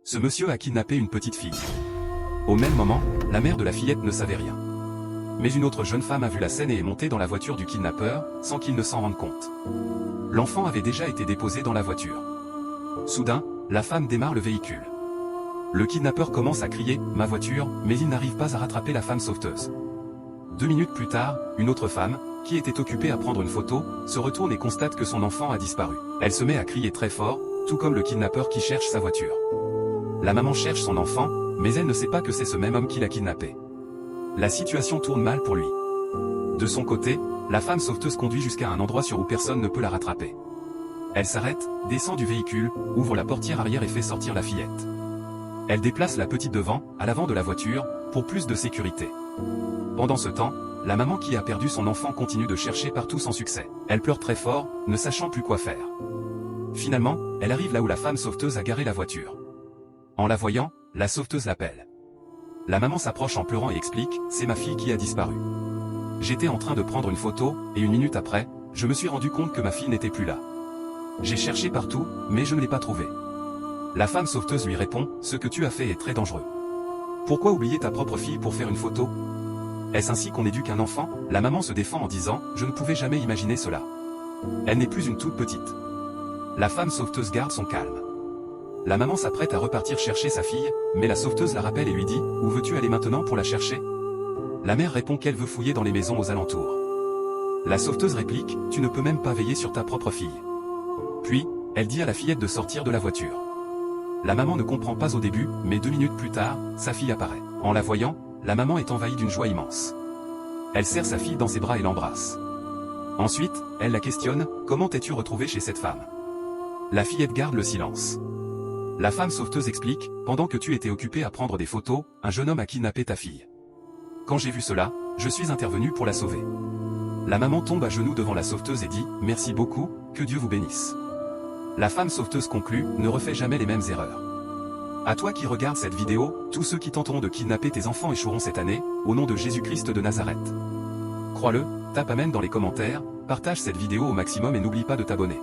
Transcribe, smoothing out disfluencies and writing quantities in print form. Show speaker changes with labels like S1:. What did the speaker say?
S1: Ce monsieur a kidnappé une petite fille. Au même moment, la mère de la fillette ne savait rien. Mais une autre jeune femme a vu la scène et est montée dans la voiture du kidnappeur, sans qu'il ne s'en rende compte. L'enfant avait déjà été déposé dans la voiture. Soudain, la femme démarre le véhicule. Le kidnappeur commence à crier « Ma voiture !» mais il n'arrive pas à rattraper la femme sauveteuse. 2 minutes plus tard, une autre femme, qui était occupée à prendre une photo, se retourne et constate que son enfant a disparu. Elle se met à crier très fort, tout comme le kidnappeur qui cherche sa voiture. La maman cherche son enfant, mais elle ne sait pas que c'est ce même homme qui l'a kidnappé. La situation tourne mal pour lui. De son côté, la femme sauveteuse conduit jusqu'à un endroit où personne ne peut la rattraper. Elle s'arrête, descend du véhicule, ouvre la portière arrière et fait sortir la fillette. Elle déplace la petite devant, à l'avant de la voiture, pour plus de sécurité. Pendant ce temps, la maman qui a perdu son enfant continue de chercher partout sans succès. Elle pleure très fort, ne sachant plus quoi faire. Finalement, elle arrive là où la femme sauveteuse a garé la voiture. En la voyant, la sauveteuse l'appelle. La maman s'approche en pleurant et explique « C'est ma fille qui a disparu. J'étais en train de prendre une photo, et 1 minute après, je me suis rendu compte que ma fille n'était plus là. J'ai cherché partout, mais je ne l'ai pas trouvée. » La femme sauveteuse lui répond « Ce que tu as fait est très dangereux. Pourquoi oublier ta propre fille pour faire une photo? Est-ce ainsi qu'on éduque un enfant ?» La maman se défend en disant « Je ne pouvais jamais imaginer cela. Elle n'est plus une toute petite. » La femme sauveteuse garde son calme. La maman s'apprête à repartir chercher sa fille, mais la sauveteuse la rappelle et lui dit « Où veux-tu aller maintenant pour la chercher ?» La mère répond qu'elle veut fouiller dans les maisons aux alentours. La sauveteuse réplique « Tu ne peux même pas veiller sur ta propre fille. » Puis, elle dit à la fillette de sortir de la voiture. La maman ne comprend pas au début, mais 2 minutes plus tard, sa fille apparaît. En la voyant, la maman est envahie d'une joie immense. Elle serre sa fille dans ses bras et l'embrasse. Ensuite, elle la questionne « Comment t'es-tu retrouvée chez cette femme ?» La fillette garde le silence. La femme sauveteuse explique « Pendant que tu étais occupée à prendre des photos, un jeune homme a kidnappé ta fille. Quand j'ai vu cela, je suis intervenue pour la sauver. » La maman tombe à genoux devant la sauveteuse et dit « Merci beaucoup, que Dieu vous bénisse. » La femme sauveteuse conclut « Ne refais jamais les mêmes erreurs. » À toi qui regardes cette vidéo, tous ceux qui tenteront de kidnapper tes enfants échoueront cette année, au nom de Jésus-Christ de Nazareth. Crois-le, tape Amen dans les commentaires, partage cette vidéo au maximum et n'oublie pas de t'abonner.